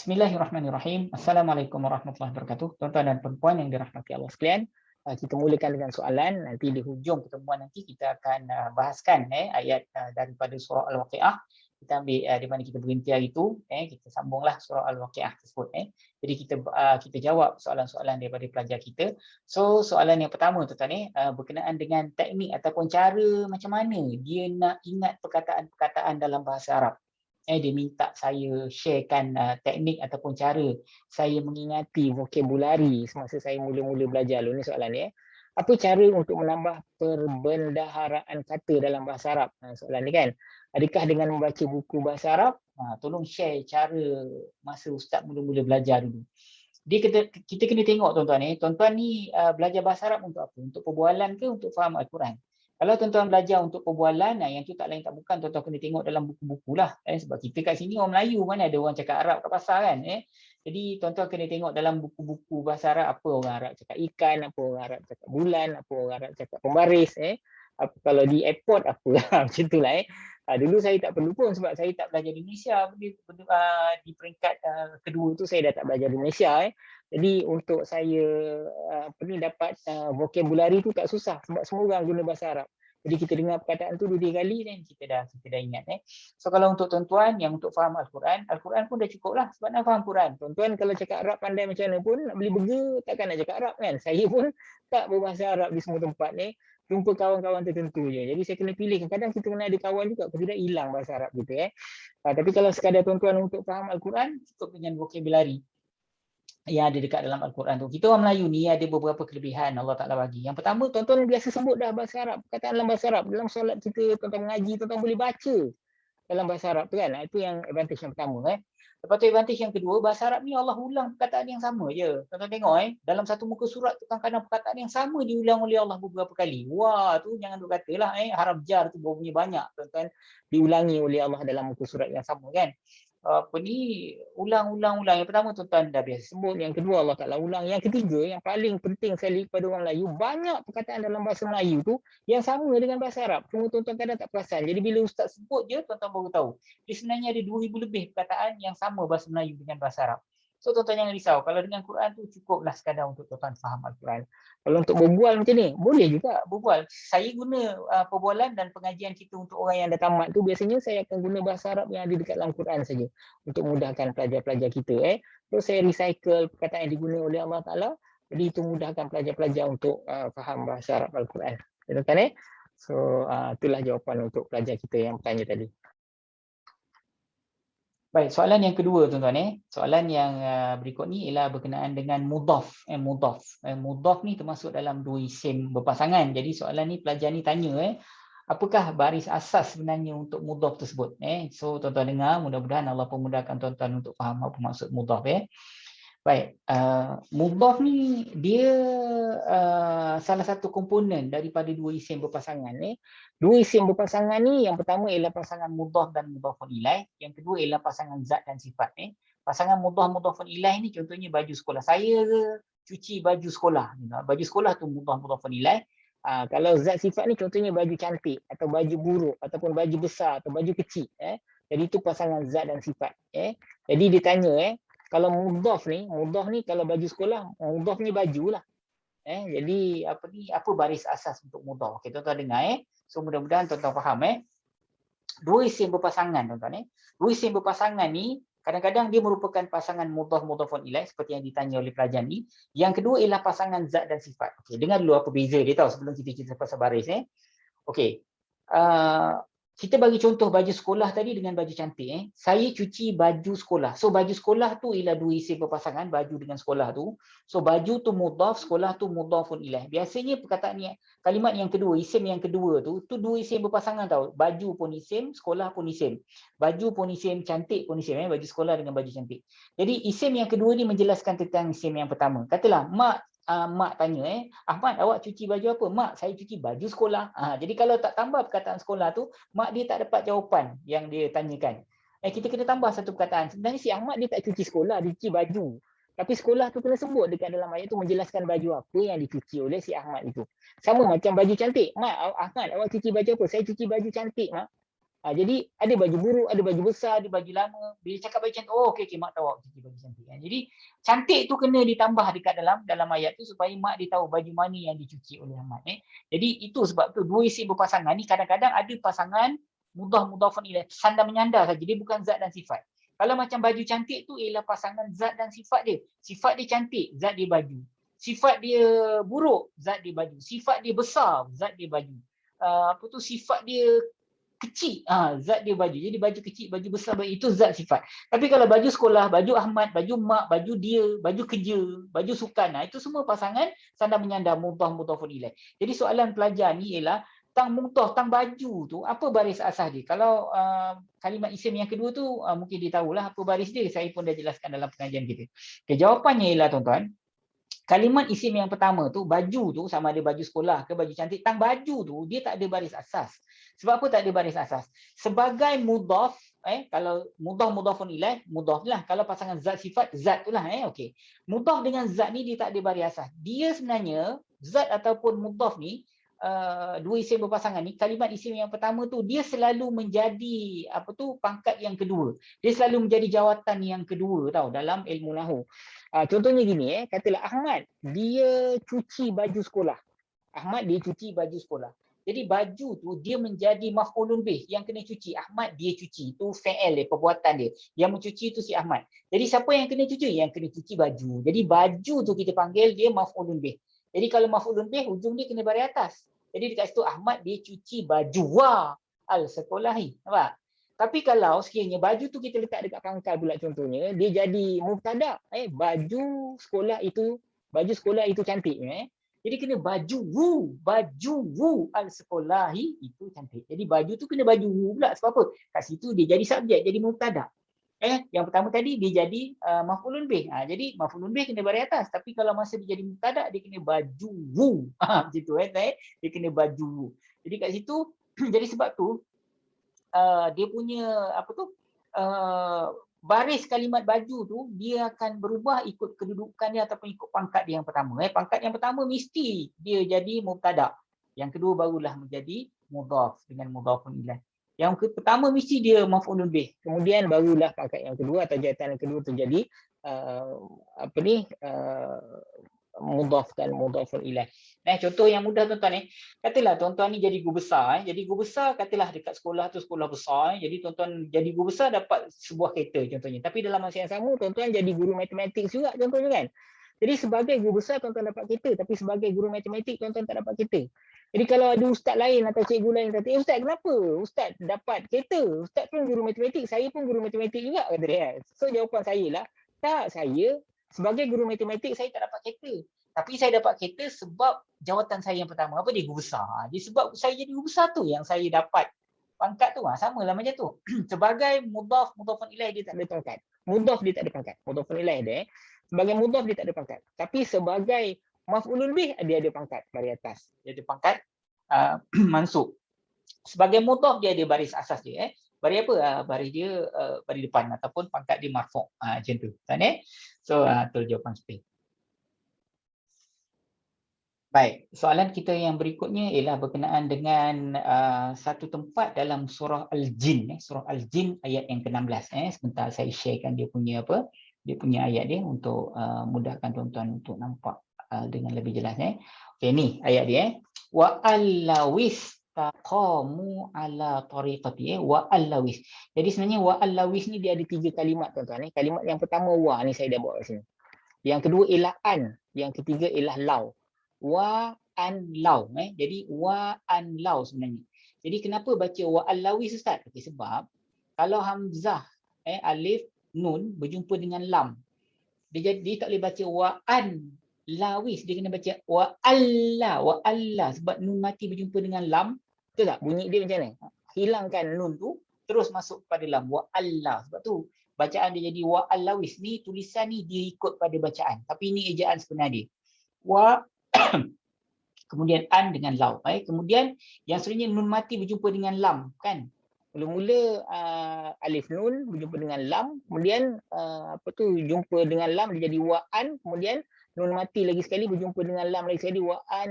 Bismillahirrahmanirrahim. Assalamualaikum warahmatullahi wabarakatuh. Tuan-tuan dan puan yang dirahmati Allah sekalian. Kita mulakan dengan soalan. Nanti di hujung pertemuan nanti kita akan bahaskan ayat daripada surah Al-Waqiah. Kita ambil di mana kita berhenti hari itu. Kita sambunglah surah Al-Waqiah tersebut. Jadi kita jawab soalan-soalan daripada pelajar kita. So soalan yang pertama tuan-tuan berkenaan dengan teknik ataupun cara macam mana dia nak ingat perkataan-perkataan dalam bahasa Arab. Dia minta saya sharekan teknik ataupun cara saya mengingati vokabulari semasa saya mula-mula belajar. Ini soalan ni. Apa cara untuk menambah perbendaharaan kata dalam bahasa Arab? Soalan ni kan. Adakah dengan membaca buku bahasa Arab? Tolong share cara masa Ustaz mula-mula belajar dulu. Kita kena tengok tuan-tuan. Tuan-tuan ni belajar bahasa Arab untuk apa? Untuk perbualan ke untuk faham Al-Quran? Kalau tuan-tuan belajar untuk perbualan, yang tu tak lain tak bukan tuan-tuan kena tengok dalam buku-buku lah. Sebab kita kat sini orang Melayu, mana ada orang cakap Arab kat pasar kan. Jadi tuan-tuan kena tengok dalam buku-buku bahasa Arab, apa orang Arab cakap ikan, apa orang Arab cakap bulan, apa orang Arab cakap pembaris. Kalau di airport apa, macam tu lah. Dulu saya tak perlu pun sebab saya tak belajar di Malaysia. Di peringkat kedua tu saya dah tak belajar di Malaysia. Jadi untuk saya dapat vocabulary tu tak susah sebab semua orang guna bahasa Arab. Jadi kita dengar perkataan tu 2-3 kali dan kita dah ingat. So kalau untuk tuan-tuan yang untuk faham Al-Quran pun dah cukup lah sebab nak faham Quran. Tuan-tuan kalau cakap Arab pandai macam mana pun, nak beli burger takkan nak cakap Arab kan. Saya pun tak berbahasa Arab di semua tempat ni. Jumpa kawan-kawan tertentu je. Jadi saya kena pilih. Kadang kita kena ada kawan juga, tidak hilang bahasa Arab kita. Tapi kalau sekadar tuan-tuan untuk faham Al-Quran, cukup dengan vocabulary yang ada dekat dalam Al-Quran tu. Kita orang Melayu ni ada beberapa kelebihan Allah Ta'ala bagi. Yang pertama, tuan-tuan biasa sebut dah bahasa Arab. Perkataan dalam bahasa Arab. Dalam solat kita, tuan-tuan mengaji, tuan-tuan boleh baca dalam bahasa Arab tu kan. Itu yang advantage yang pertama. Lepas tu advantage yang kedua, bahasa Arab ni Allah ulang perkataan yang sama je. Tuan-tuan tengok dalam satu muka surat tu kadang-kadang perkataan yang sama diulang oleh Allah beberapa kali. Wah, tu jangan duk katalah harf jar tu bunyi banyak tuan-tuan diulangi oleh Allah dalam muka surat yang sama kan. Ulang. Yang pertama tuan-tuan dah biasa sebut, yang kedua Allah Ta'ala ulang, yang ketiga yang paling penting sekali kepada orang Melayu, banyak perkataan dalam bahasa Melayu tu yang sama dengan bahasa Arab, cuma tuan-tuan kadang tak perasan. Jadi bila Ustaz sebut je tuan-tuan baru tahu dia sebenarnya ada 2,000 lebih perkataan yang sama bahasa Melayu dengan bahasa Arab. So tuan-tuan jangan risau, kalau dengan Quran tu cukuplah sekadar untuk tuan-tuan faham Al-Quran. Kalau untuk berbual macam ni, boleh juga berbual. Saya guna perbualan dan pengajian kita untuk orang yang dah tamat tu, biasanya saya akan guna bahasa Arab yang ada dekat dalam Quran saja untuk mudahkan pelajar-pelajar kita. Terus saya recycle perkataan yang digunakan oleh Allah Ta'ala, jadi itu mudahkan pelajar-pelajar untuk faham bahasa Arab Al-Quran. Tuan-tuan So itulah jawapan untuk pelajar kita yang bertanya tadi. Baik, soalan yang kedua tuan-tuan Soalan yang berikut ni ialah berkenaan dengan mudhaf. Mudhaf ni termasuk dalam dua isim berpasangan. Jadi soalan ni pelajar ni tanya apakah baris asas sebenarnya untuk mudhaf tersebut. So tuan-tuan dengar, mudah-mudahan Allah pemudahkan tuan-tuan untuk faham apa maksud mudhaf. Baik, mudhaf ni dia salah satu komponen daripada dua isim berpasangan. Dua isim berpasangan ni, yang pertama ialah pasangan mudhaf dan mudhafun ilaih, yang kedua ialah pasangan zat dan sifat. Pasangan mudhaf mudhafun ilaih ni contohnya baju sekolah. Saya cuci baju sekolah. Baju sekolah tu mudhaf mudhafun ilaih. Kalau zat sifat ni contohnya baju cantik atau baju buruk ataupun baju besar atau baju kecil. Jadi itu pasangan zat dan sifat. Jadi dia tanya kalau mudhaf ni kalau baju sekolah, mudhaf ni baju lah. Jadi apa baris asas untuk mudhaf? Okey, tuan-tuan dengar So mudah-mudahan tuan-tuan faham Dua isim berpasangan tuan-tuan Dua isim berpasangan ni kadang-kadang dia merupakan pasangan mudhaf mudhafun ilaih seperti yang ditanya oleh pelajar ni. Yang kedua ialah pasangan zat dan sifat. Okey, dengar dulu apa beza dia tahu sebelum kita cerita pasal baris Okey. Kita bagi contoh baju sekolah tadi dengan baju cantik. Saya cuci baju sekolah. So baju sekolah tu ialah dua isim berpasangan, baju dengan sekolah tu. So baju tu mudhaf, sekolah tu mudhafun ilaih. Biasanya perkataan ni, kalimat yang kedua, isim yang kedua tu dua isim berpasangan tau. Baju pun isim, sekolah pun isim. Baju pun isim, cantik pun isim. Baju sekolah dengan baju cantik. Jadi isim yang kedua ni menjelaskan tentang isim yang pertama. Katalah mak tanya Ahmad, awak cuci baju apa? Mak, saya cuci baju sekolah. Jadi kalau tak tambah perkataan sekolah tu, mak dia tak dapat jawapan yang dia tanyakan. Kita kena tambah satu perkataan. Sebenarnya si Ahmad dia tak cuci sekolah, dia cuci baju. Tapi sekolah tu kena sebut dekat dalam ayat tu menjelaskan baju apa yang dicuci oleh si Ahmad itu. Sama macam baju cantik. Mak, Ahmad, awak cuci baju apa? Saya cuci baju cantik, mak. Jadi ada baju buruk, ada baju besar, ada baju lama. Bila cakap baju cantik, oh okey mak tahu awak cuci baju cantik. Jadi cantik tu kena ditambah dekat dalam ayat tu supaya mak dia tahu baju mana yang dicuci oleh Ahmad. Jadi itu sebab tu dua isim berpasangan ni kadang-kadang ada pasangan mudhafun ilaih, sandar menyandar saja, dia bukan zat dan sifat. Kalau macam baju cantik tu ialah pasangan zat dan sifat dia. Sifat dia cantik, zat dia baju. Sifat dia buruk, zat dia baju. Sifat dia besar, zat dia baju. Sifat dia kecil, zat dia baju. Jadi baju kecil, baju besar, itu zat sifat. Tapi kalau baju sekolah, baju Ahmad, baju mak, baju dia, baju kerja, baju sukan, itu semua pasangan sandar menyandar mudhafun ilaih. Jadi soalan pelajar ni ialah tang baju tu apa baris asas dia? Kalau kalimat isim yang kedua tu mungkin dia tahulah apa baris dia. Saya pun dah jelaskan dalam pengajian kita. Okay, jawapannya ialah tuan-tuan, kalimat isim yang pertama tu, baju tu sama ada baju sekolah ke baju cantik, tang baju tu dia tak ada baris asas. Sebab apa tak ada baris asas? Sebagai mudhaf, kalau mudhafun ilaih, mudhaf lah. Kalau pasangan zat sifat, zat tu lah. Okey. Mudhaf dengan zat ni dia tak ada baris asas. Dia sebenarnya zat ataupun mudhaf ni, dua isim berpasangan ni, kalimat isim yang pertama tu dia selalu menjadi pangkat yang kedua. Dia selalu menjadi jawatan yang kedua tau dalam ilmu nahwu. Contohnya gini, katalah Ahmad dia cuci baju sekolah. Ahmad dia cuci baju sekolah. Jadi baju tu dia menjadi maf'ulun bih, yang kena cuci. Ahmad dia cuci. Itu fi'il dia, perbuatan dia. Yang mencuci tu si Ahmad. Jadi siapa yang kena cuci? Yang kena cuci baju. Jadi baju tu kita panggil dia maf'ulun bih. Jadi kalau maf'ulun bih, hujung dia kena baris atas. Jadi dekat situ Ahmad dia cuci baju al-sekolahi. Nampak? Tapi kalau sekiranya baju tu kita letak dekat pangkal pula contohnya, dia jadi mubtada. Baju sekolah itu cantik. Jadi kena baju al-sekolahi itu cantik. Jadi baju tu kena baju pula. Sebab apa? Kat situ dia jadi subjek, jadi mubtada. Yang pertama tadi dia jadi maf'ulun bih. Jadi maf'ulun bih kena baris atas. Tapi kalau masa dia jadi mubtada, dia kena baju gitu. Dia kena baju. Jadi kat situ jadi sebab tu dia punya baris kalimat baju tu dia akan berubah ikut kedudukan dia ataupun ikut pangkat dia yang pertama. Pangkat yang pertama mesti dia jadi mubtada. Yang kedua barulah menjadi mudhaf dengan mudhafun ilaih. Yang pertama mesti dia maf'ulun bih. Kemudian barulah pangkat yang kedua atau jawatan yang kedua tu jadi mudhaf dan mudhafun ilaih. Contoh yang mudah tuan-tuan katalah tuan-tuan ni jadi guru besar. Jadi guru besar katalah dekat sekolah tu sekolah besar. Jadi tuan-tuan jadi guru besar dapat sebuah kereta contohnya. Tapi dalam masa yang sama tuan-tuan jadi guru matematik juga contohnya kan. Jadi sebagai guru besar tuan-tuan dapat kereta, tapi sebagai guru matematik tuan-tuan tak dapat kereta. Jadi kalau ada ustaz lain atau cikgu lain kata, ustaz kenapa ustaz dapat kereta? Ustaz pun guru matematik, saya pun guru matematik juga kata dia. So jawapan saya lah, tak, saya sebagai guru matematik saya tak dapat kereta. Tapi saya dapat kereta sebab jawatan saya yang pertama. Apa dia? Guru besar. Jadi sebab saya jadi guru besar tu yang saya dapat pangkat tu. Sama lah macam tu. Sebagai mudhafun ilaih dia tak ada pangkat. Mudhaf dia tak ada pangkat. Mudhafun ilaih dia. Sebagai mudhaf dia tak ada pangkat. Tapi sebagai maf'ulun bih dia ada pangkat baris atas. Dia ada pangkat mansub. Sebagai mudhaf dia ada baris asas dia. Baris apa? Baris dia baris depan ataupun pangkat dia marfu'. Macam tu. So tu jawapan spin. Baik, soalan kita yang berikutnya ialah berkenaan dengan satu tempat dalam surah Al-Jin. Surah Al-Jin ayat yang ke-16. Sebentar saya sharekan dia punya dia punya ayat dia untuk mudahkan tuan-tuan untuk nampak dengan lebih jelas. Okey, ni ayat dia. Wa allawis taqamu ala tariqati. Wa allawis. Jadi sebenarnya wa allawis ni dia ada 3 kalimat tuan-tuan. Kalimat yang pertama wa ni saya dah bawa kat sini. Yang kedua ialah an, yang ketiga ialah law. Wa an law. Jadi wa an law sebenarnya. Jadi kenapa baca wa al-lawis ustaz? Okay, sebab kalau hamzah alif nun berjumpa dengan lam, dia tak boleh baca wa an lawis, dia kena baca wa alla sebab nun mati berjumpa dengan lam. Betul tak? Bunyi dia macam mana? Hilangkan nun tu terus masuk pada lam wa alla. Sebab tu bacaan dia jadi wa al-lawis. Ni tulisan ni dia ikut pada bacaan, tapi ini ejaan sebenar dia. Wa kemudian an dengan law. Kemudian yang sebenarnya nun mati berjumpa dengan lam kan. Mula-mula alif nun berjumpa dengan lam, kemudian jumpa dengan lam dia jadi wa an, kemudian nun mati lagi sekali berjumpa dengan lam lagi sekali wa an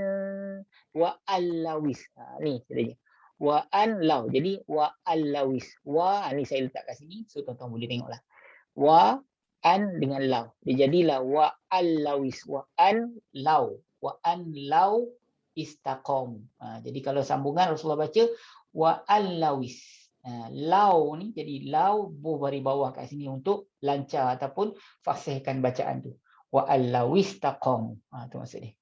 wa al-lawis. Ni katanya. Wa an lau. Jadi wa al-lawis. Wa ni saya letak kat sini. So tuan-tuan boleh tengoklah. Wa an dengan lau. Dia jadilah wa al-lawis. Wa an lau. Wa an lau istaqam. Jadi kalau sambungan Rasulullah baca wa al-lawis. Lau ni jadi lau baris bawah kat sini untuk lancar ataupun fasihkan bacaan tu. Wa al-lawis taqam. Tu maksud dia.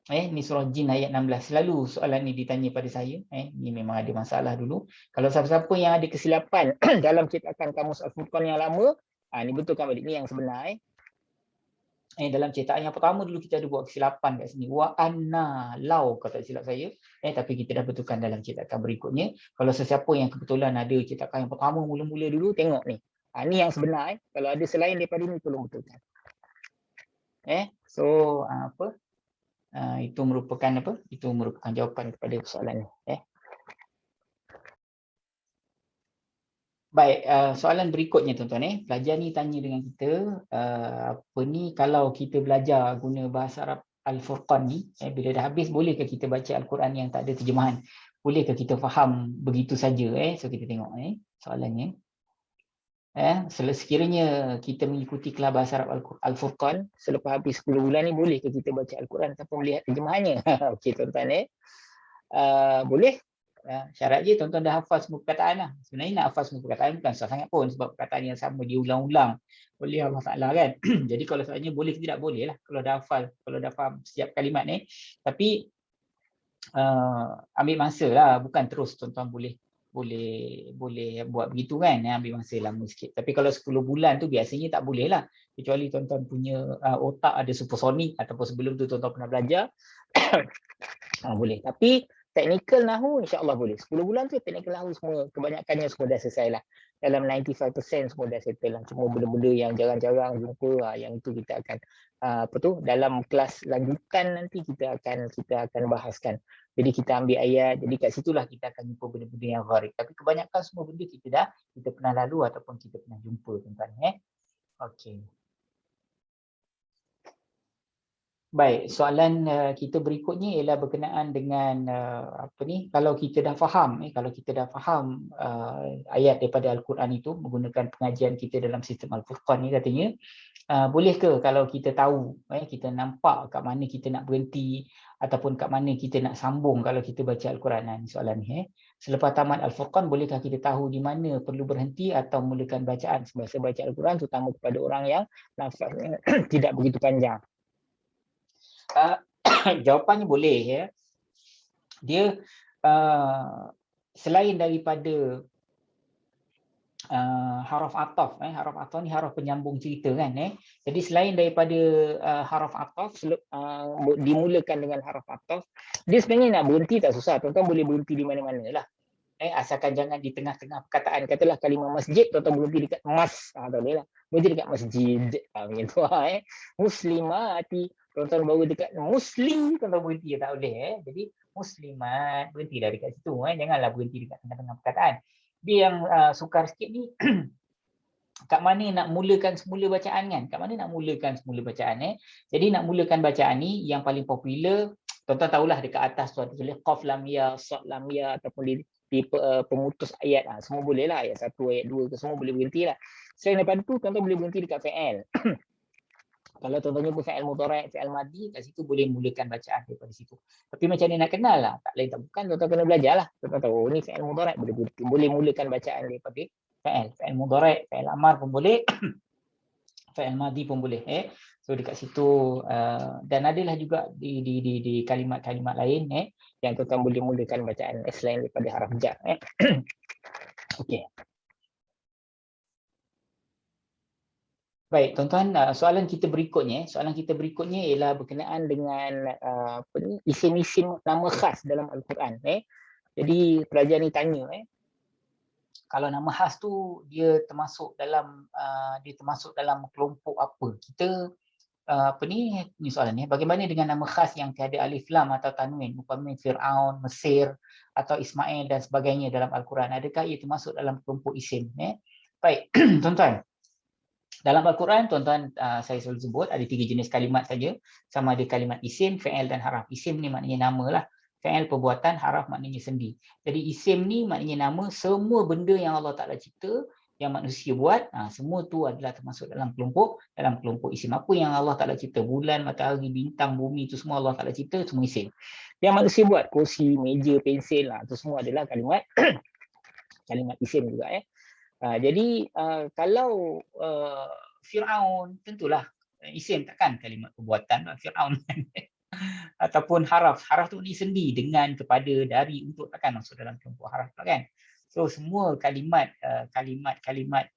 Ni surah Jin ayat 16. Selalu soalan ni ditanya pada saya. Ni memang ada masalah dulu. Kalau siapa-siapa yang ada kesilapan dalam cetakan Kamus Al-Furqan yang lama, ni betulkan balik ni yang sebenar. Dalam cetakan yang pertama dulu kita ada buat kesilapan kat sini. Wa anna lau kata silap saya. Tapi kita dah betulkan dalam cetakan berikutnya. Kalau sesiapa yang kebetulan ada cetakan yang pertama mula-mula dulu, tengok ni. Ni yang sebenar. Kalau ada selain daripada ni, tolong betulkan. So apa? Itu merupakan apa? Itu merupakan jawapan kepada soalan ni. Baik, soalan berikutnya tuan-tuan. Pelajar ni tanya dengan kita, apa ni kalau kita belajar guna bahasa Arab Al-Furqan ni, bila dah habis bolehkah kita baca Al-Quran yang tak ada terjemahan? Bolehkah kita faham begitu saja? So kita tengok soalannya. Sekiranya kita mengikuti kelas bahasa Arab Al-Furqan, selepas habis 10 bulan ni bolehkah kita baca Al-Quran tanpa melihat terjemahannya? Okey tuan-tuan. Boleh. Syarat je tuan-tuan dah hafal semua perkataan lah. Sebenarnya nak hafal semua perkataan bukan susah sangat pun, sebab perkataan yang sama diulang-ulang oleh Allah Ta'ala kan. Jadi kalau soalnya boleh ke tidak, boleh lah kalau dah hafal, kalau dah faham setiap kalimat ni. Tapi ambil masa lah, bukan terus tuan-tuan boleh buat begitu kan, ambil masa lama sikit. Tapi kalau 10 bulan tu biasanya tak boleh lah, kecuali tuan-tuan punya otak ada supersonik ataupun sebelum tu tuan-tuan pernah belajar. Boleh. Tapi technical nahu insya-Allah boleh. 10 bulan tu technical nahu semua kebanyakannya semua dah selesai lah. Dalam 95% semua dah settle lah. Cuma benda-benda yang jarang-jarang jumpa, yang itu kita akan dalam kelas lanjutan nanti kita akan bahaskan. Jadi kita ambil ayat, jadi kat situlah kita akan jumpa benda-benda yang gharib. Tapi kebanyakan semua benda kita pernah lalu ataupun kita pernah jumpa tuan-tuan. Okey. Baik, soalan kita berikutnya ialah berkenaan dengan kalau kita dah faham, ayat daripada Al-Quran itu menggunakan pengajian kita dalam sistem Al-Furqan ni katanya, boleh ke kalau kita tahu, kita nampak kat mana kita nak berhenti ataupun kat mana kita nak sambung kalau kita baca Al-Quran? Soalan ni. Selepas tamat Al-Furqan, bolehkah kita tahu di mana perlu berhenti atau mulakan bacaan semasa baca Al-Quran, terutama kepada orang yang nafasnya tidak begitu panjang? Jawapannya boleh ya. Dia selain daripada haraf ataf, haraf ataf ni haraf penyambung cerita kan. Jadi selain daripada haraf ataf dimulakan dengan haraf ataf, dia sebenarnya nak berhenti tak susah. Tuan-tuan boleh berhenti di mana-mana lah. Asalkan jangan di tengah-tengah perkataan. Katalah kalimah masjid, tuan-tuan berhenti dekat mas, tak boleh lah. Berhenti dekat masjid, macam tu. Muslimati, tuan-tuan baru dekat muslim, tuan-tuan berhenti, tak boleh. Jadi muslimat, berhenti dari kat situ. Janganlah berhenti dekat tengah-tengah perkataan. Dia yang sukar sikit ni, kat mana nak mulakan semula bacaan kan? Kat mana nak mulakan semula bacaan? Jadi nak mulakan bacaan ni, yang paling popular, tuan-tuan tahulah dekat atas tu ada tulis qaf lam ya, sad lam ya, ataupun di pemutus ayat. Semua boleh lah, ayat 1, ayat 2 ke semua boleh berhenti lah. Selain daripada tu, tuan-tuan boleh berhenti dekat fi'il. Kalau tuan-tuan jumpa fi'il mudhari', fi'il madhi, kat situ boleh mulakan bacaan daripada situ. Tapi macam ni nak kenal lah, tak lain tak bukan, tuan-tuan kena belajar lah. Tuan-tuan tahu, ni fi'il mudhari', boleh mulakan bacaan daripada fi'il mudhari', fi'il amar pun boleh, fi'il madhi pun boleh. So dekat situ, dan adalah juga di kalimat-kalimat lain yang tuan-tuan boleh mulakan bacaan selain daripada haraf jar. Okey. Baik, tuan-tuan, soalan kita berikutnya ialah berkenaan dengan isim-isim nama khas dalam Al-Quran. Jadi pelajar ni tanya, kalau nama khas tu dia termasuk dalam kelompok apa? Kita ni soalan ni, bagaimana dengan nama khas yang tiada alif lam atau tanwin, umpamanya Fir'aun, Mesir atau Ismail dan sebagainya dalam Al-Quran? Adakah ia termasuk dalam kelompok isim? Baik, tuan-tuan. Dalam Al-Quran, tuan-tuan, saya selalu sebut ada 3 jenis kalimat saja. Sama ada kalimat isim, fi'il dan haraf. Isim ni maknanya nama lah. fi'il perbuatan, haraf maknanya sendi. Jadi isim ni maknanya nama semua benda yang Allah Taala cipta, yang manusia buat, semua tu adalah termasuk dalam kelompok isim. Apa yang Allah Taala cipta, bulan, matahari, bintang, bumi, itu semua Allah Taala cipta, semua isim. Yang manusia buat, kursi, meja, pensil, itu semua adalah kalimat kalimat isim juga. Jadi kalau Firaun, tentulah isim, takkan kalimat perbuatan Firaun. Ataupun haraf tu ni sendi, dengan, kepada, dari, untuk, takkan masuk dalam kelompok haraf kan. So semua kalimat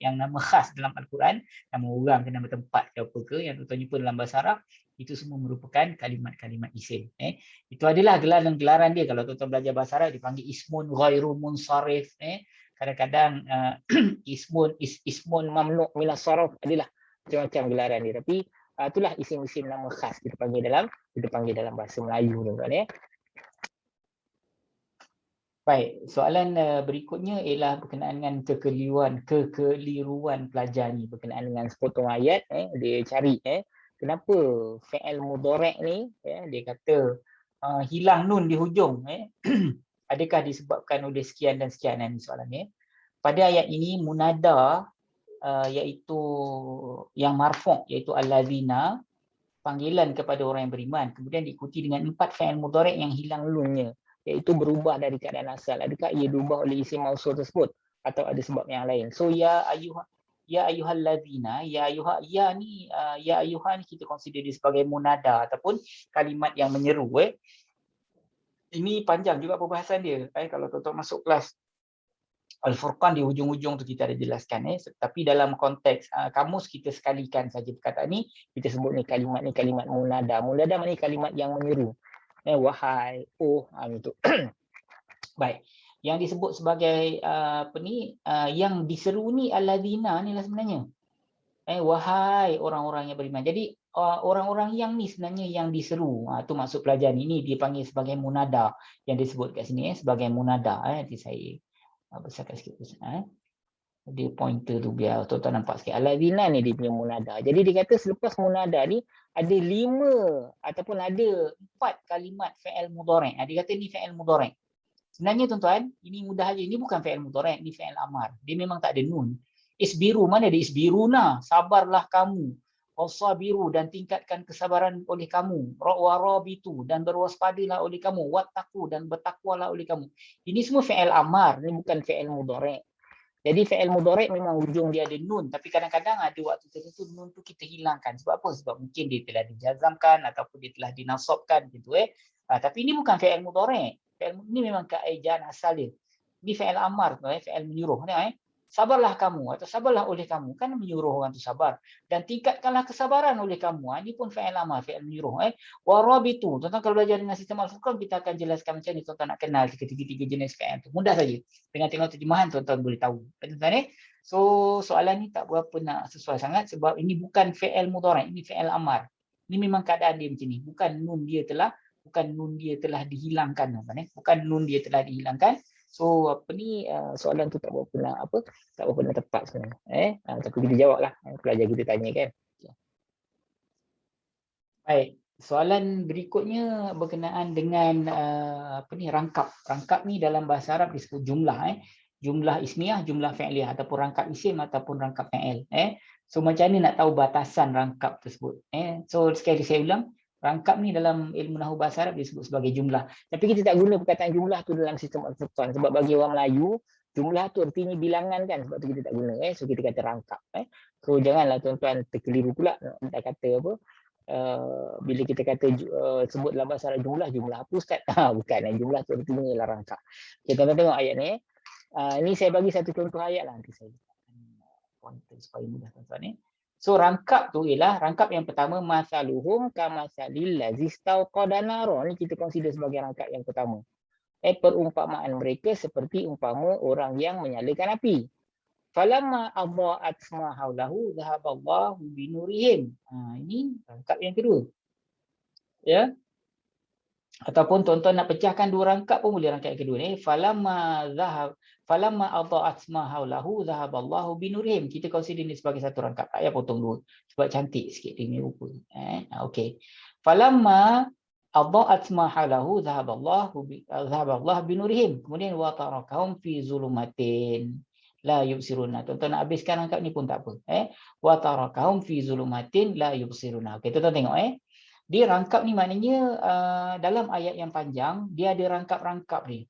yang nama khas dalam Al-Quran, nama orang ke nama tempat ke apa ke yang tuan jumpa dalam bahasa Arab, itu semua merupakan kalimat-kalimat isim. Itu adalah gelaran dia. Kalau tuan belajar bahasa Arab dipanggil ismun ghairu munsharif. Kadang-kadang ismun mamnu' minas sarf, adalah macam-macam gelaran dia. Tapi itulah isim-isim nama khas kita panggil dalam bahasa Melayu, tuan-tuan. Baik, soalan berikutnya ialah berkenaan dengan kekeliruan pelajar ni berkenaan dengan sepotong ayat. Dia cari kenapa fi'il mudhari' ni dia kata hilang nun di hujung. Adakah disebabkan oleh sekian dan sekian? Ini soalannya. Pada ayat ini munada iaitu yang marfu', iaitu allazina, panggilan kepada orang yang beriman, kemudian diikuti dengan 4 fi'il mudhari' yang hilang nunnya, iaitu berubah dari keadaan asal. Adakah ia berubah oleh isim mausul tersebut atau ada sebab yang lain? So ya ayyuhallazina, ya ni kita consider dia sebagai munada ataupun kalimat yang menyeru. Ini panjang juga perbahasan dia. Kalau tuan-tuan masuk kelas Al-Furqan di hujung-hujung tu kita ada jelaskan. Tapi dalam konteks kamus kita sekalikan saja perkataan ni, kita sebut ni kalimat munada. Munada maknanya kalimat yang menyeru. Wahai, itu. Baik. Yang disebut sebagai yang diseru ni allazina ni lah sebenarnya. Wahai orang-orang yang beriman. Jadi orang-orang yang ni sebenarnya yang diseru. Tu maksud pelajar ni. Ini dia panggil sebagai munada. Yang disebut kat sini sebagai munada. Nanti saya besarkan sikit. Dia pointer tu biar tuan-tuan nampak sikit. Allazina ni dia punya munada. Jadi dia kata selepas munada ni ada 5 ataupun ada 4 kalimat fi'il mudhari'. Dia kata ni fi'il mudhari'. Sebenarnya tuan-tuan, ini mudah aja. Ini bukan fi'il mudhari', ini fi'il amar. Dia memang tak ada nun. Isbiru, mana ada isbiruna? Sabarlah kamu. Wasabiru, dan tingkatkan kesabaran oleh kamu. Warabitu, dan berwaspadalah oleh kamu. Wattaqu, dan bertakwalah oleh kamu. Ini semua fi'il amar, ini bukan fi'il mudhari'. Jadi fi'il mudhari' memang hujung dia ada nun, tapi kadang-kadang ada waktu tertentu nun tu kita hilangkan. Sebab apa? Sebab mungkin dia telah dijazamkan ataupun dia telah dinasabkan gitu. Tapi ini bukan fi'il mudhari'. Fi'il ini memang keejaan asal dia. Ini fi'il amar, fi'il menyuruh. Sabarlah kamu atau sabarlah oleh kamu, kan menyuruh orang tu sabar, dan tingkatkanlah kesabaran oleh kamu. Ini pun fi'il amar, fi'il menyuruh. Warabitu, tuan-tuan kalau belajar dengan sistem Al-Furqan kita akan jelaskan macam ni, tuan-tuan nak kenal ketiga-tiga jenis fi'il tu. Mudah saja. Dengan tengok terjemahan tuan-tuan boleh tahu. Tuan-tuan So soalan ni tak berapa nak sesuai sangat sebab ini bukan fi'il mudhari', ini fi'il amar. Ini memang keadaan dia macam ni. Bukan nun dia telah dihilangkan, bukan nun dia telah dihilangkan. So soalan tu tak berapa nak tepat sebenarnya. Tapi kita jawablah pelajar kita tanya kan. Baik, soalan berikutnya berkenaan dengan rangkap. Rangkap ni dalam bahasa Arab disebut jumlah. Jumlah ismiyah, jumlah fi'liyah, ataupun rangkap isim ataupun rangkap fi'il. So macam ni nak tahu batasan rangkap tersebut. So sekali saya ulang, rangkap ni dalam ilmu nahwu bahasa Arab disebut sebagai jumlah. Tapi kita tak guna perkataan jumlah tu dalam sistem Al-Furqan sebab bagi orang Melayu jumlah tu artinya bilangan kan, sebab tu kita tak guna. So kita kata rangkap. So janganlah tuan-tuan terkeliru pula nak kata apa. Bila kita kata sebut dalam bahasa Arab jumlah apa ustaz? Bukan, jumlah tu artinya ialah rangkap. Kita tengok ayat ni. Ini saya bagi satu contoh ayat lah, nanti saya pointer supaya mudah tuan-tuan. So rangkap tu ialah rangkap yang pertama, masaluhum kamasalil ladzi istauqada nara. Ni kita consider sebagai rangkap yang pertama. Perumpamaan mereka seperti umpama orang yang menyalakan api. Falamma adha'at ma haulahu dhahaballahu binurihim. Ini rangkap yang kedua. Ya. Ataupun tuan-tuan nak pecahkan dua rangkap pun boleh rangkap yang kedua ni. Falamma adha'at ma haulahu dhahaballahu binurihim. Kita consider ini sebagai satu rangkap. Tak payah potong dua sebab cantik sikit dia ni rupa. Okey. Falamma Adha'at ma halahu dhahaballahu binurihim. Kemudian wa tarakahum fi zulumatin la yubsiruna. Tuan-tuan nak habiskan rangkap ni pun tak apa. Wa tarakahum fi zulumatin la yubsiruna. Okey, tuan-tuan tengok Dia rangkap ni maknanya dalam ayat yang panjang dia ada rangkap-rangkap ni.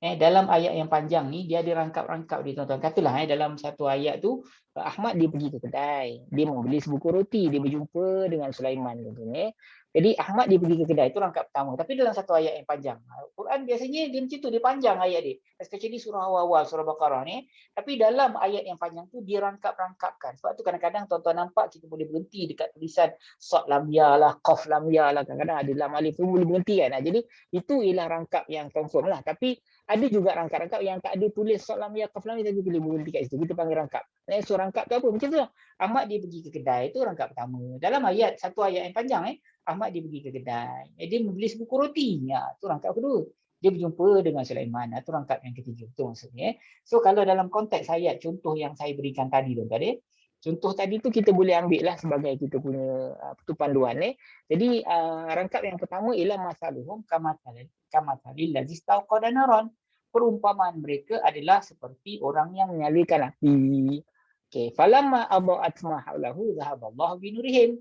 Dalam ayat yang panjang ni dia ada rangkap-rangkap dia, tuan-tuan. Katalah dalam satu ayat tu Ahmad dia pergi ke kedai, dia membeli sebuku roti, dia berjumpa dengan Sulaiman, tuan-tuan. Jadi Ahmad dia pergi ke kedai, itu rangkap pertama. Tapi dalam satu ayat yang panjang. Quran biasanya dia macam tu, dia panjang ayat dia. Especially surah awal-awal, surah Baqarah ni. Tapi dalam ayat yang panjang tu dia rangkap-rangkapkan. Sebab tu kadang-kadang tuan-tuan nampak kita boleh berhenti dekat tulisan sad lam ya lah, qaf lam ya lah. Kadang-kadang ada lam alif tu boleh berhenti kan. Jadi itu ialah rangkap yang confirm lah. Tapi ada juga rangkap-rangkap yang tak ada tulis sad lam ya, qaf lam ya, tapi boleh berhenti kat situ. Kita panggil rangkap. So rangkap tu apa? Macam tu lah. Ahmad dia pergi ke kedai, itu rangkap pertama. Dalam ayat, satu ayat yang panjang Ahmad dia pergi ke kedai. Dia membeli sebuku roti. Itu rangkap kedua. Dia berjumpa dengan Sulaiman. Itu rangkap yang ketiga. Itu maksudnya. So kalau dalam konteks ayat, contoh yang saya berikan tadi tu tadi, contoh tadi tu kita boleh ambil lah sebagai kita punya panduan. Jadi rangkap yang pertama ialah masaluhum kamathalil ladzi istauqada naran. Perumpamaan mereka adalah seperti orang yang menyalakan api. Okey, falamma adha'at ma haulahu dhahaballahu binurihim.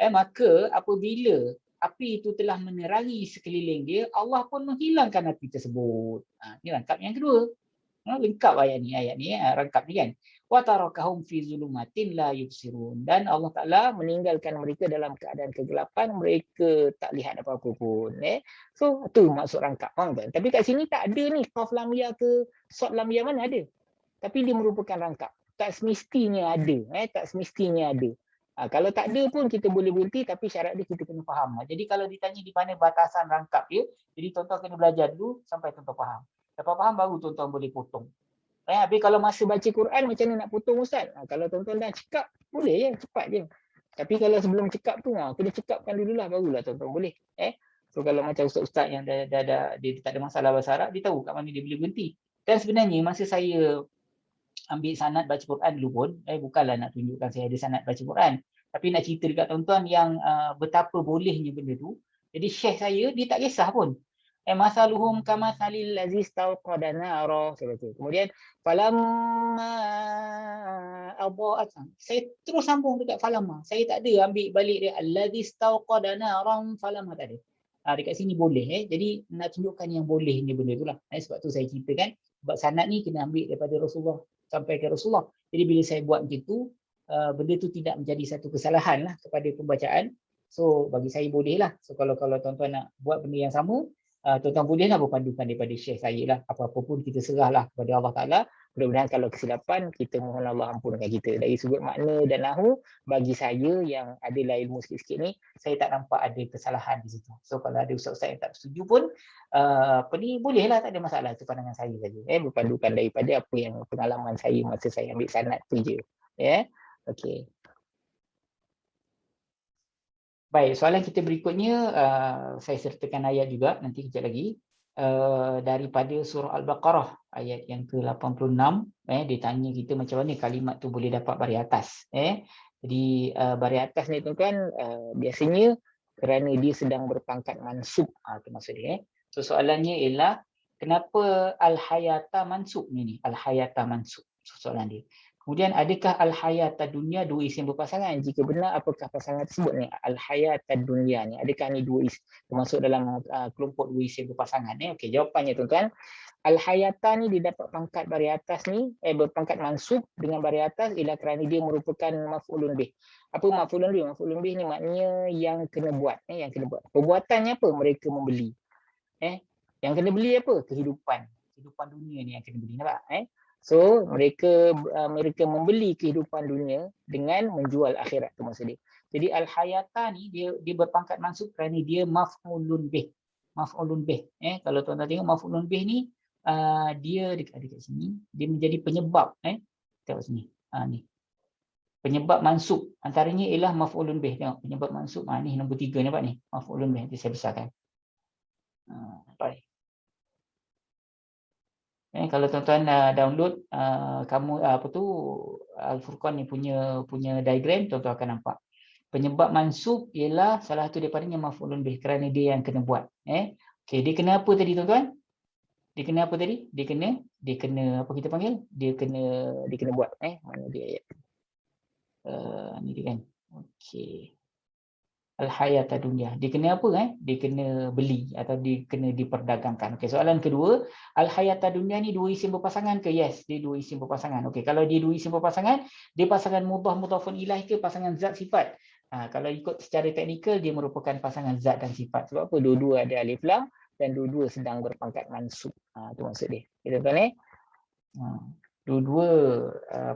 Maka apabila api itu telah menerangi sekeliling dia, Allah pun menghilangkan api tersebut. Ini rangkap yang kedua. Lengkap ayat ni rangkap ni kan. Wa tarakahum fi zulumatin la yubsirun. Dan Allah Taala meninggalkan mereka dalam keadaan kegelapan, mereka tak lihat apa-apa pun. So tu maksud rangkap, faham kan? Tapi kat sini tak ada ni qaf lam ya ke sad lam ya, mana ada. Tapi dia merupakan rangkap. Tak semestinya ada, tak semestinya ada. Kalau tak ada pun kita boleh berhenti, tapi syarat dia kita kena faham. Jadi kalau ditanya di mana batasan rangkap dia, jadi tuan-tuan kena belajar dulu sampai tuan-tuan faham. Lepas faham baru tuan-tuan boleh potong. Habis kalau masa baca Quran macam mana nak potong Ustaz? Kalau tuan-tuan dah cekap, boleh je, cepat je. Tapi kalau sebelum cekap tu, kena cekapkan dululah, barulah tuan-tuan boleh. So kalau macam ustaz-ustaz yang dia tak ada masalah bahasa Arab, dia tahu kat mana dia boleh berhenti. Dan sebenarnya masa saya ambil sanad baca Quran dulu pun, bukanlah nak tunjukkan saya ada sanad baca Quran, tapi nak cerita dekat tuan-tuan yang betapa bolehnya benda tu. Jadi syekh saya, dia tak kisah pun. Masaluhum kamathalil ladzi istauqada nara. Kemudian falamma adha'at. Saya terus sambung dekat falamma. Saya tak ada ambil balik dia alladzi istauqada naran falamma, tak ada. Dekat sini boleh. Jadi nak tunjukkan yang bolehnya benda itulah. Sebab tu saya ceritakan, sebab sanad ni kena ambil daripada Rasulullah sampai ke Rasulullah. Jadi bila saya buat macam tu, benda tu tidak menjadi satu kesalahan lah kepada pembacaan. So bagi saya boleh lah. So kalau tuan-tuan nak buat benda yang sama, tuan-tuan bolehlah berpandukan daripada syekh saya lah. Apa-apa pun kita serahlah kepada Allah Ta'ala. Mudah-mudahan kalau kesilapan, kita mohon Allah ampunkan kita. Dari sudut makna dan nahu, bagi saya yang adalah ilmu sikit-sikit ni, saya tak nampak ada kesalahan di situ. So kalau ada ustaz-ustaz yang tak setuju pun, bolehlah, tak ada masalah. Itu pandangan saya saja. Berpandukan daripada apa yang pengalaman saya masa saya ambil sanad tu je. Okey. Baik, soalan kita berikutnya, saya sertakan ayat juga nanti kejap lagi. Daripada surah Al-Baqarah ayat yang ke-86, dia tanya kita macam mana kalimat tu boleh dapat baris atas. Jadi baris atas ni tuan-tuan, biasanya kerana dia sedang berpangkat mansub, itu maksud dia. So soalannya ialah kenapa al-hayata mansub ni? Al-hayata mansub, soalan dia. Kemudian adakah al-hayata dunia dua isim berpasangan? Jika benar, apakah pasangan tersebut ni? Al-hayata dunia ni, adakah ni dua isim termasuk dalam kelompok dua isim berpasangan? Okey, jawapannya tuan-tuan, al-hayata ni dia dapat pangkat baris atas ni, berpangkat mansub dengan baris atas ialah kerana dia merupakan maf'ulun bih. Apa maf'ulun bih? Maf'ulun bih ni maknanya yang kena buat, yang kena buat. Perbuatannya apa? Mereka membeli. Yang kena beli apa? Kehidupan dunia ni yang kena beli, nampak? So mereka membeli kehidupan dunia dengan menjual akhirat, tu maksud dia. Jadi al-hayata ni dia berpangkat mansub kerana dia maf'ulun bih. Maf'ulun bih. Kalau tuan-tuan tengok maf'ulun bih ni, dia dekat sini, dia menjadi penyebab. Tengok sini. Ni. Penyebab mansub antaranya ialah maf'ulun bih. Tengok penyebab mansub. Ni nombor 3 nampak ni. Maf'ulun bih. Nanti saya besarkan. Baik. Kalau tuan-tuan download kamu Al-Furqan ni punya diagram, tuan-tuan akan nampak. Penyebab mansub ialah salah satu daripadanya maf'ulun bih, kerana dia yang kena buat. Okey, dia kena apa tadi tuan-tuan? Dia kena apa tadi? Dia kena apa kita panggil? Dia kena buat. Mana dia ayat? Ni dia kan. Okey. Al-hayata dunia. Dia kena apa? Dia kena beli atau dia kena diperdagangkan. Okey, soalan kedua, al-hayata dunia ni dua isim berpasangan ke? Yes, dia dua isim berpasangan. Okey, kalau dia dua isim berpasangan, dia pasangan mudhaf mudhafun ilaih ke pasangan zat sifat? Kalau ikut secara teknikal dia merupakan pasangan zat dan sifat. Sebab apa? Dua-dua ada alif lam dan dua-dua sedang berpangkat mansub. Itu maksud dia. Kita tuan dua-dua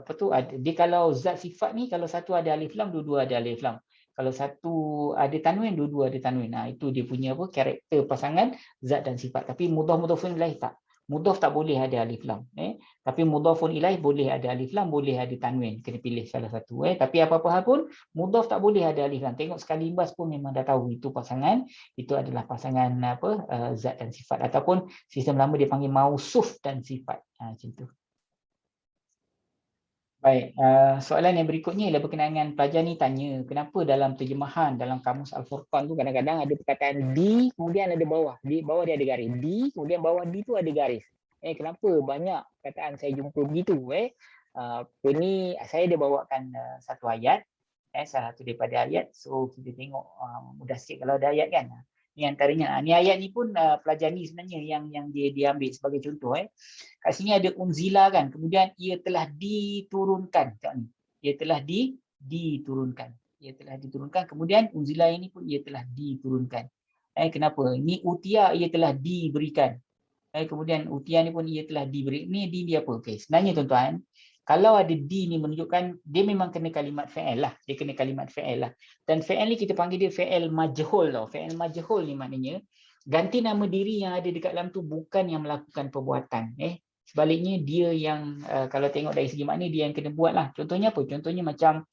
apa tu ada. Dia kalau zat sifat ni kalau satu ada alif lam, dua-dua ada alif lam. Kalau satu ada tanwin, dua-dua ada tanwin. Itu dia punya apa karakter pasangan zat dan sifat. Tapi mudhaf mudhafun ilaih tak. Mudhaf tak boleh ada alif lam. Tapi mudhafun ilaih boleh ada alif lam, boleh ada tanwin. Kena pilih salah satu. Tapi apa-apa hal pun mudhaf tak boleh ada alif lam. Tengok sekali imbas pun memang dah tahu itu pasangan, itu adalah pasangan apa zat dan sifat, ataupun sistem lama dia panggil mausuf dan sifat. Macam tu. Baik, soalan yang berikutnya ialah berkenaan dengan pelajar ni tanya, kenapa dalam terjemahan dalam kamus Al-Furqan tu kadang-kadang ada perkataan di, kemudian ada bawah. Di bawah dia ada garis. Di, kemudian bawah di tu ada garis. Kenapa banyak perkataan saya jumpa begitu? Ini saya ada bawakan satu ayat, salah satu daripada ayat. So kita tengok mudah sikit kalau ada ayat kan. Ni antaranya. Ni ayat ni pun pelajar ni sebenarnya yang dia ambil sebagai contoh. Kat sini ada unzila kan, kemudian ia telah diturunkan. Tengok ni. Ia telah diturunkan. Ia telah diturunkan, kemudian unzila ini pun ia telah diturunkan. Kenapa? Ni utia ia telah diberikan. Kemudian utia ni pun ia telah diberi. Ni di dia apa? Okey, sebenarnya tuan-tuan, kalau ada di ni menunjukkan dia memang kena kalimat fa'il lah. Dia kena kalimat fa'il lah. Dan fa'il ni kita panggil dia fa'il majhul tau. Fa'il majhul ni maknanya ganti nama diri yang ada dekat dalam tu bukan yang melakukan perbuatan. Sebaliknya dia yang kalau tengok dari segi makna dia yang kena buat lah. Contohnya apa? Contohnya macam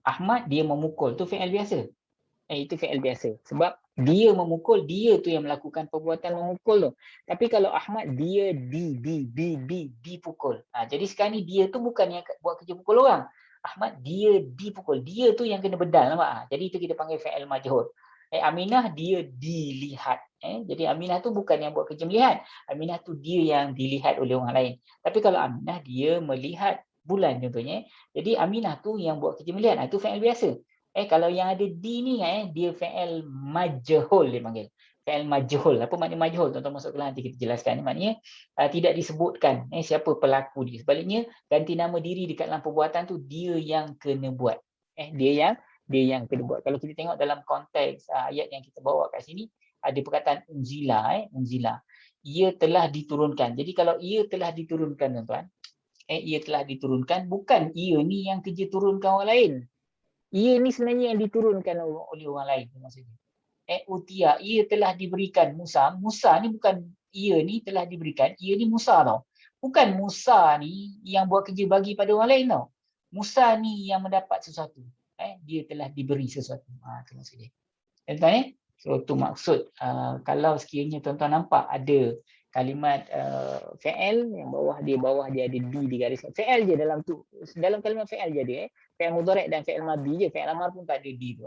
Ahmad dia memukul. Tu fa'il biasa. Itu fa'il biasa. Sebab dia memukul, dia tu yang melakukan perbuatan memukul tu. Tapi kalau Ahmad dia dipukul. Jadi sekarang ni dia tu bukan yang buat kerja pukul orang. Ahmad dia dipukul. Dia tu yang kena bedal, nampak? Jadi itu kita panggil fa'il majhul. Aminah dia dilihat. Jadi Aminah tu bukan yang buat kerja melihat. Aminah tu dia yang dilihat oleh orang lain. Tapi kalau Aminah dia melihat bulan contohnya. Jadi Aminah tu yang buat kerja melihat. Itu fa'il biasa. Kalau yang ada di ni dia fa'il majhul dia panggil. Fa'il majhul. Apa makna majhul? Tuan-tuan masuk kelas nanti kita jelaskan. Maknanya tidak disebutkan siapa pelaku dia. Sebaliknya ganti nama diri dekat dalam perbuatan tu dia yang kena buat. Dia yang kena buat. Kalau kita tengok dalam konteks ayat yang kita bawa kat sini ada perkataan unzila, unzila. Ia telah diturunkan. Jadi kalau ia telah diturunkan tuan-tuan, ia telah diturunkan, bukan ia ni yang kerja turunkan orang lain. Ia ni sebenarnya yang diturunkan oleh orang lain maksudnya. Utia, ia telah diberikan Musa. Musa ni bukan ia ni telah diberikan, ia ni Musa tau. Bukan Musa ni yang buat kerja bagi pada orang lain tau. Musa ni yang mendapat sesuatu. Dia telah diberi sesuatu. Itu maksud dia. Tuan-tuan So tu maksud kalau sekiranya tuan-tuan nampak ada kalimat fa'il yang bawah dia ada di garis. Fa'il je dalam tu. Dalam kalimat fa'il je ada fa'il mudhari' dan fa'il madhi je. Fa'il amar pun tak ada di tu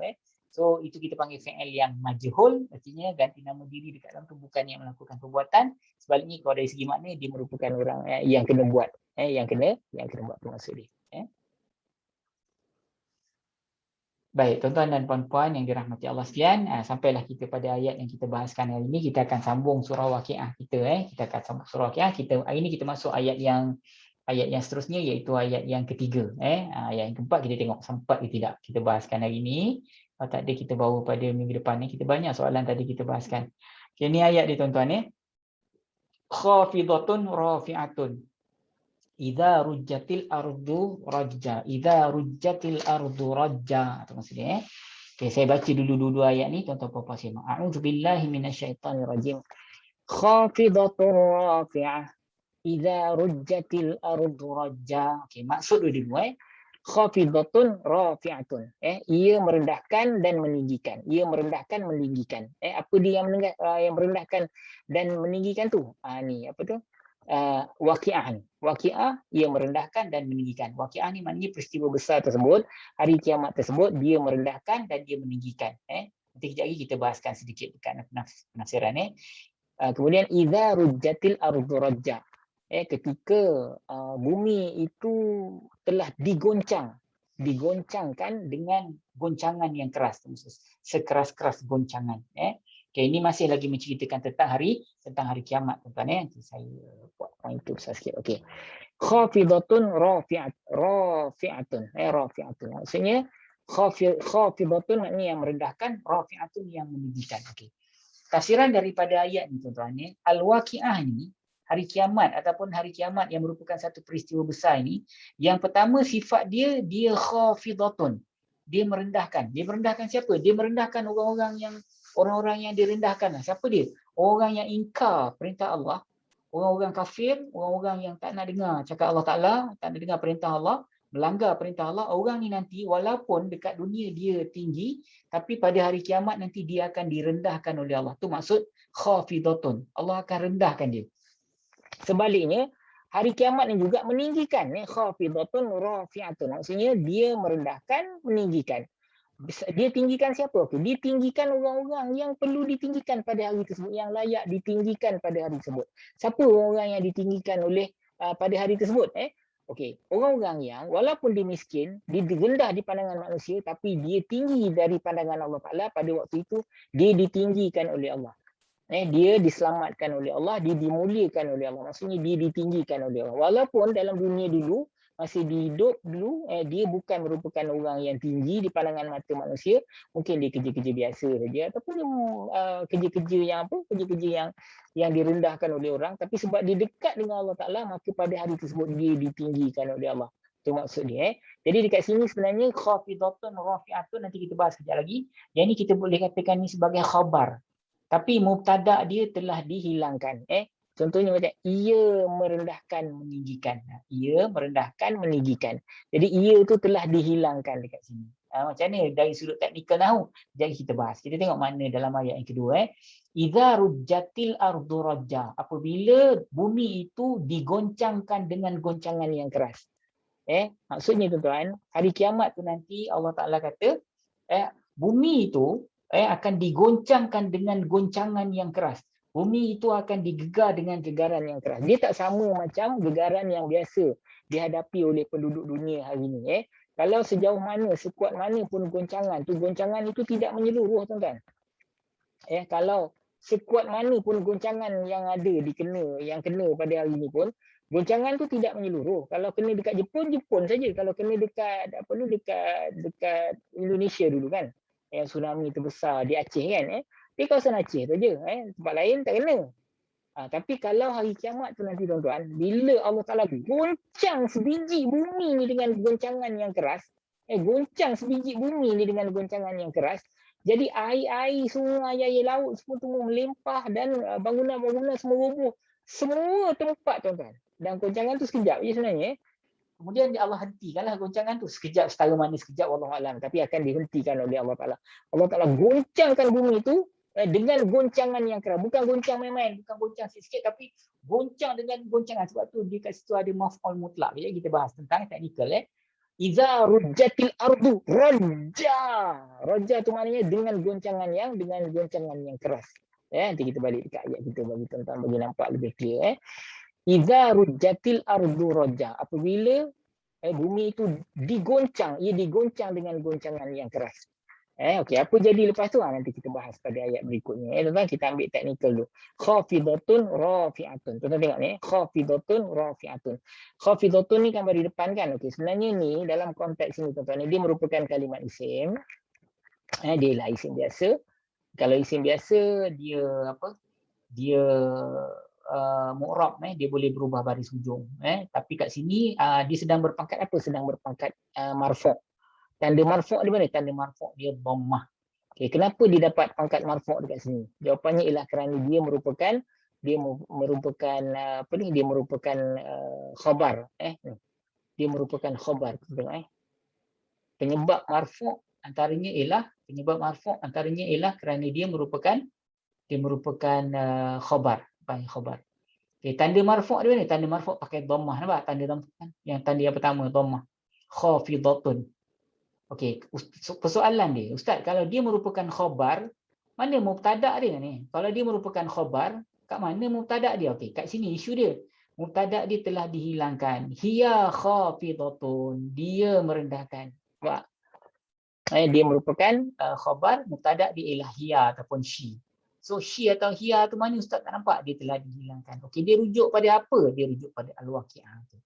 So itu kita panggil fa'il yang majhul, artinya ganti nama diri dekat dalam tu bukan yang melakukan perbuatan. Sebaliknya kalau dari segi makna dia merupakan orang yang kena buat. Yang kena buat tu maksud dia. Baik, tuan-tuan dan puan-puan yang dirahmati Allah sekalian, sampailah kita pada ayat yang kita bahaskan hari ini. Kita akan sambung surah Waqiah kita. Kita akan sambung surah Waqiah. Hari ini kita masuk ayat yang seterusnya, iaitu ayat yang ketiga. Ayat yang keempat kita tengok sempat ke tidak kita bahaskan hari ini. Kalau tak ada kita bawa pada minggu depan ni. Kita banyak soalan tadi kita bahaskan. Okay, ini ayat dia tuan-tuan. Khafidatun rafi'atun. Idza rujjatil ardu rajja. Idza rujjatil ardu rajja. Itu maksudnya. Okey, saya baca dulu ayat ni tuan-tuan puan-puan simak. A'udzubillahi minasyaitonir rajim. Khafidatur rafi'ah. Idza rujjatil ardu rajja. Okey, maksud dulu Khafidatun rafi'atun. Ia merendahkan dan meninggikan. Ia merendahkan meninggikan. Apa dia yang merendahkan dan meninggikan tu? Ni apa tu? waqi'ah. Waqi'ah ia merendahkan dan meninggikan. Waqi'ah ni maknanya peristiwa besar tersebut, hari kiamat tersebut dia merendahkan dan dia meninggikan. Nanti kejap lagi kita bahaskan sedikit dekat penafsiran. Kemudian idza rujjatil ardu rajja. Ketika bumi itu telah digoncangkan dengan goncangan yang keras, sekeras-keras goncangan. Okay, ini masih lagi menceritakan tentang hari kiamat, tuan-tuan. Saya buat point itu besar sikit. Okey. Khafidatun rafi'atun. Rafi'atun. Maksudnya khafidatun maknanya yang merendahkan, rafi'atun yang meninggikan. Okey. Tafsiran daripada ayat ni, tuan-tuan, al-waqi'ah ni, hari kiamat ataupun hari kiamat yang merupakan satu peristiwa besar ini, yang pertama sifat dia khafidatun. Dia merendahkan. Dia merendahkan siapa? Dia merendahkan orang-orang yang direndahkan. Siapa dia? Orang yang ingkar perintah Allah, orang-orang kafir, orang-orang yang tak nak dengar cakap Allah Ta'ala, tak nak dengar perintah Allah, melanggar perintah Allah. Orang ni nanti walaupun dekat dunia dia tinggi, tapi pada hari kiamat nanti dia akan direndahkan oleh Allah. Itu maksud khafidatun. Allah akan rendahkan dia. Sebaliknya, hari kiamat ni juga meninggikan. Khafidatun rafi'atun. Maksudnya dia merendahkan, meninggikan. Dia tinggikan siapa? Dia tinggikan orang-orang yang perlu ditinggikan pada hari tersebut, yang layak ditinggikan pada hari tersebut. Siapa orang yang ditinggikan oleh pada hari tersebut? Orang-orang yang walaupun dia miskin, dia rendah di pandangan manusia, tapi dia tinggi dari pandangan Allah Ta'ala. Pada waktu itu, dia ditinggikan oleh Allah. Dia diselamatkan oleh Allah, dia dimuliakan oleh Allah. Maksudnya dia ditinggikan oleh Allah. Walaupun dalam dunia dulu, masih hidup dulu, dia bukan merupakan orang yang tinggi di pandangan mata manusia. Mungkin dia kerja-kerja biasa saja, ataupun kerja-kerja yang direndahkan oleh orang. Tapi sebab dia dekat dengan Allah Ta'ala, maka pada hari tersebut dia ditinggikan oleh Allah. Itu maksud dia. Jadi dekat sini sebenarnya khafidatun rafi'atun, nanti kita bahas sekejap lagi. Yang ini kita boleh katakan ni sebagai khabar. Tapi mubtada' dia telah dihilangkan. Contohnya macam ia merendahkan, meninggikan. Ia merendahkan, meninggikan. Jadi ia itu telah dihilangkan dekat sini. Macam mana dari sudut teknikal nahu? Jadi kita bahas. Kita tengok mana dalam ayat yang kedua. Idza rujjatil ardu rajja. Apabila bumi itu digoncangkan dengan goncangan yang keras. Maksudnya tuan-tuan, hari kiamat tu nanti Allah Ta'ala kata, bumi itu akan digoncangkan dengan goncangan yang keras. Bumi itu akan digegar dengan gegaran yang keras. Dia tak sama macam gegaran yang biasa dihadapi oleh penduduk dunia hari ini. Kalau sejauh mana, sekuat mana pun goncangan itu tidak menyeluruh, tuan-tuan. Kalau sekuat mana pun goncangan yang ada yang kena pada hari ini pun, goncangan tu tidak menyeluruh. Kalau kena dekat Jepun saja. Kalau kena dekat Indonesia dulu kan, yang tsunami terbesar di Aceh kan, di kawasan Aceh tu je, tempat lain tak kena. Tapi kalau hari kiamat tu nanti, tuan-tuan, bila Allah Ta'ala goncang sebiji bumi ni dengan goncangan yang keras, jadi air-air semua, air laut semua melimpah dan bangunan-bangunan semua roboh. Semua tempat, tuan-tuan. Dan goncangan tu sekejap je sebenarnya. Kemudian Allah hentikanlah goncangan tu. Sekejap, setara mana sekejap, wallahualam. Tapi akan dihentikan oleh Allah Ta'ala. Allah Ta'ala goncangkan bumi itu dengan goncangan yang keras. Bukan goncang main-main, bukan goncang sikit-sikit, tapi goncang dengan goncangan. Sebab tu dia kat situ ada maf'ul mutlak. Jadi kita bahas tentang teknikal. Iza rujjatil ardu rajja. Rajja tu maknanya dengan goncangan yang keras. Nanti kita balik dekat ayat kita bagi tuan-tuan bagi nampak lebih clear. Iza rujjatil ardu rajja. Apabila bumi itu digoncang, ia digoncang dengan goncangan yang keras. Okey, apa jadi lepas tu? Nanti kita bahas pada ayat berikutnya. Tuan-tuan, kita ambil teknikal dulu. Khafidatun rafi'atun. Tuan-tuan tengok ni, khafidatun rafi'atun. Khafidatun ni kan bagi depan kan. Okey, sebenarnya ni dalam konteks ni, tuan-tuan, dia merupakan kalimat isim. Dia lah isim biasa. Kalau isim biasa, dia apa? Dia mu'rab, dia boleh berubah baris hujung. Tapi kat sini dia sedang berpangkat apa? Sedang berpangkat marfu'. Tanda marfu' di mana? Tanda marfu' dia dhammah. Okey, kenapa dia dapat pangkat marfu' dekat sini? Jawapannya ialah kerana dia merupakan khabar. Dia merupakan khabar. Penyebab marfu' antaranya ialah kerana dia merupakan khabar. Khabar. Okey, tanda marfu' dia mana? Tanda marfu' pakai dhammah, nampak? Tanda dhammah kan? Yang tanda yang pertama dhammah. Khafidatun. Okey, persoalan dia, ustaz, kalau dia merupakan khabar, mana mubtada' dia ni? Kalau dia merupakan khabar, kat mana mubtada' dia? Okey, kat sini isu dia. Mubtada' dia telah dihilangkan. Hiya khafidatun. Dia merendahkan. Nampak? Dia merupakan khabar, mubtada' dia ialah hiya ataupun she. So she atau hiya tu mana ustaz tak nampak? Dia telah dihilangkan. Okey, dia rujuk pada apa? Dia rujuk pada al-waqi'ah tu.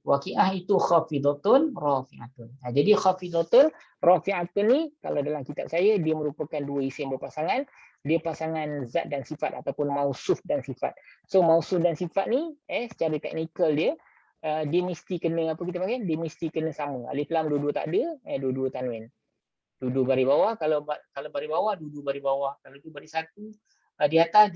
Waqi'ah itu khafidatun rafi'atun. Jadi khafidatun rafi'atun ni kalau dalam kitab saya dia merupakan dua isim berpasangan, dia pasangan zat dan sifat ataupun mausuf dan sifat. So mausuf dan sifat ni secara teknikal dia dia mesti kena apa kita panggil? Dia mesti kena sama. Alif lam dua-dua tak ada, dua-dua tanwin. Dua-dua baris bawah, kalau baris bawah dua-dua baris bawah. Kalau tu baris satu di atas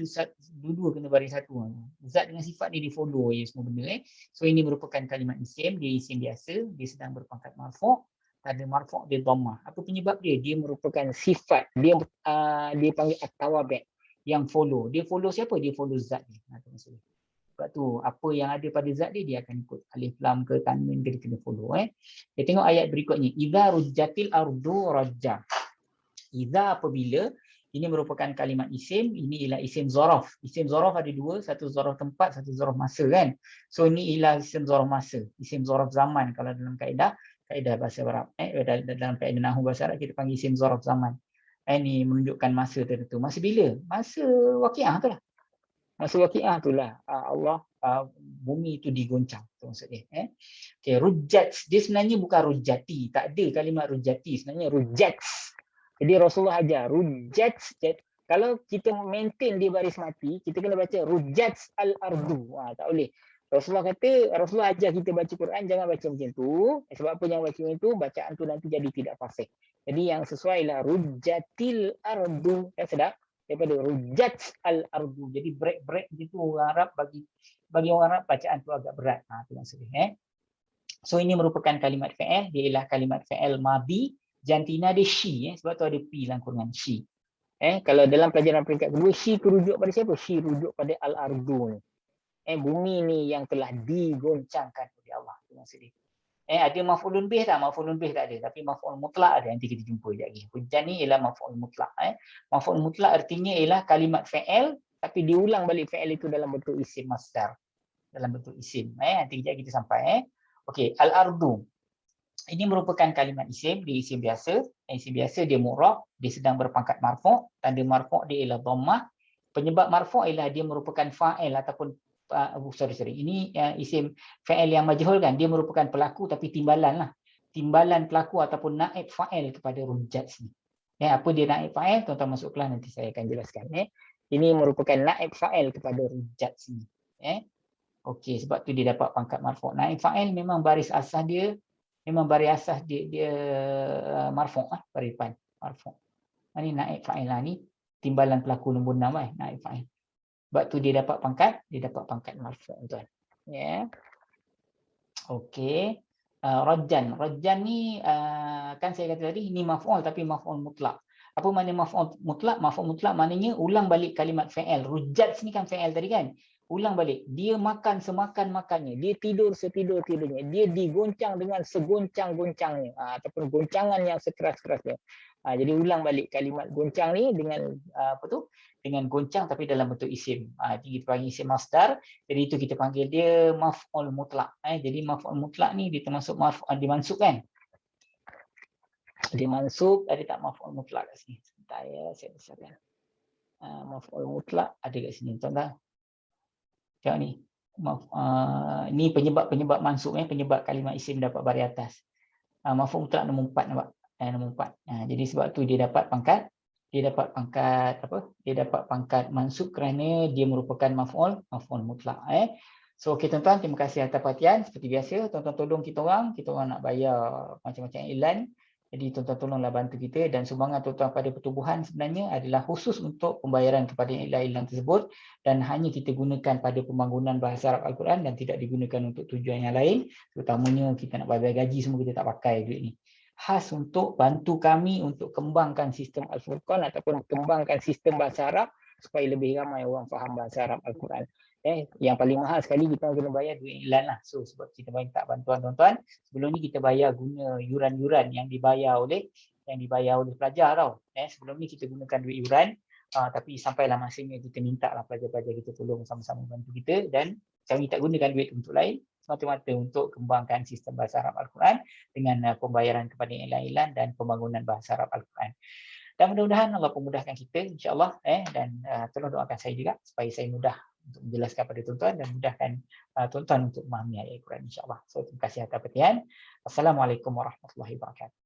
dua-dua kena baris satu. Zat dengan sifat ni di follow je semua benda. So ini merupakan kalimat isim, dia isim biasa, dia sedang berpangkat marfu', tanda marfu' dia dhammah. Apa penyebab dia? Dia merupakan sifat. Dia panggil at-tawabi' yang follow. Dia follow siapa? Dia follow zat dia. Itu maksudnya. Sebab tu apa yang ada pada zat dia akan ikut alif lam ke tanwin dia kena follow. Kita tengok ayat berikutnya. Idza rujjatil ardu rajja. Idza apabila, ini merupakan kalimat isim, ini ialah isim zaraf. Isim zaraf ada dua, satu zaraf tempat, satu zaraf masa kan. So ini ialah isim zaraf masa, isim zaraf zaman kalau dalam kaedah bahasa Arab. Dalam kaedah nahwu bahasa Arab kita panggil isim zaraf zaman. Ini menunjukkan masa tertentu. Masa bila? Masa waqi'ah tu lah. Masa waqi'ah tu lah Allah bumi itu digoncang. Itu maksudnya. Okay, rujjat. Dia sebenarnya bukan rujjati. Tak ada kalimat rujjati. Sebenarnya rujjats. Jadi Rasulullah ajar rujjat. Kalau kita maintain di baris mati, kita kena baca rujjats al-ardu. Tak boleh. Rasulullah ajar kita baca Quran jangan baca macam tu. Sebab apa jangan baca macam tu? Bacaan tu nanti jadi tidak fasih. Jadi yang sesuai lah rujjatil ardu. Sedap? Daripada rujjats al-ardu. Jadi break gitu orang Arab bagi orang Arab bacaan tu agak berat. Itu maksudnya. So ini merupakan kalimat fa'il, dia ialah kalimat fa'il madhi. Jantina dia she, sebab tu ada P dalam kurungan she. Kalau dalam pelajaran peringkat kedua, she rujuk pada siapa? She rujuk pada al-ardu ni. Bumi ni yang telah digoncangkan oleh Allah. Itu maksudnya. Ada maf'ulun bih tak? Maf'ulun bih tak ada. Tapi maf'ul mutlak ada. Nanti kita jumpa sekejap lagi. Hujjah ni ialah maf'ul mutlak. Maf'ul mutlak artinya ialah kalimat fa'il, tapi diulang balik fa'il itu dalam bentuk isim masdar. Dalam bentuk isim. Nanti sekejap kita sampai. Okey, al-ardu. Ini merupakan kalimat isim, dia isim biasa. Isim biasa dia mu'rab, dia sedang berpangkat marfu', tanda marfu' dia ialah dhammah. Penyebab marfu' ialah dia merupakan fa'il ataupun ini isim fa'il yang majhul kan, dia merupakan pelaku tapi timbalan lah. Timbalan pelaku ataupun naib fa'il kepada rujjat ni. Apa dia naib fa'il? Tuan-tuan masuk kelas nanti saya akan jelaskan. Ini merupakan naib fa'il kepada rujjat sini. Okey, sebab tu dia dapat pangkat marfu'. Naib fa'il memang baris asas dia dia marfu' baris depan marfu'. Ini naib fa'il lah ni timbalan pelaku nombor 6 naib fa'il. Sebab tu dia dapat pangkat marfu' tuan. Okey. Rajjan ni kan saya kata tadi ini maf'ul tapi maf'ul mutlak. Apa makna maf'ul mutlak? Maf'ul mutlak maknanya ulang balik kalimat fa'il. Rujjat ni kan fa'il tadi kan. Ulang balik. Dia makan semakan-makannya. Dia tidur setidur-tidurnya. Dia digoncang dengan segoncang-goncangnya. Ataupun goncangan yang sekeras-kerasnya. Jadi ulang balik kalimat goncang ni dengan dengan goncang tapi dalam bentuk isim. Kita panggil isim masdar. Jadi itu kita panggil dia maf'ul mutlak. Jadi maf'ul mutlak ni dia termasuk dimansub kan? Dimansub, ada tak maf'ul mutlak kat sini? Sebentar ya, saya besarkan. Maf'ul mutlak ada kat sini. Tuan-tuan. Tengok ni. Ni penyebab mansub penyebab kalimat isim dapat baris atas. Maf'ul mutlak nombor 4 nampak. Nombor 4. Jadi sebab tu dia dapat pangkat mansub kerana dia merupakan maf'ul mutlak. So okey tuan-tuan, terima kasih atas perhatian. Seperti biasa, tuan-tuan tolong kita orang nak bayar macam-macam iklan. Jadi tuan-tuan tolonglah bantu kita, dan sumbangan tuan-tuan pada pertubuhan sebenarnya adalah khusus untuk pembayaran kepada iklan-iklan tersebut, dan hanya kita gunakan pada pembangunan bahasa Arab Al-Quran dan tidak digunakan untuk tujuan yang lain. Terutamanya kita nak bayar gaji semua, kita tak pakai duit ni. Khas untuk bantu kami untuk kembangkan sistem Al-Furqan ataupun kembangkan sistem bahasa Arab supaya lebih ramai orang faham bahasa Arab Al-Quran. Yang paling mahal sekali kita kena bayar duit iklan lah. So sebab kita minta bantuan tuan-tuan, sebelum ni kita bayar guna yuran-yuran yang dibayar oleh pelajar tau. Sebelum ni kita gunakan duit yuran, tapi sampailah masanya kita minta lah pelajar-pelajar kita tolong sama-sama bantu kita, dan kami tak gunakan duit untuk lain, semata-mata untuk kembangkan sistem bahasa Arab Al-Quran dengan pembayaran kepada iklan-iklan dan pembangunan bahasa Arab Al-Quran. Dan mudah-mudahan Allah pemudahkan kita, insya-Allah, dan tolong doakan saya juga supaya saya mudah untuk menjelaskan pada tuan-tuan dan mudahkan tuan-tuan untuk memahami ayat Al-Quran, insya-Allah. So terima kasih atas perhatian. Assalamualaikum warahmatullahi wabarakatuh.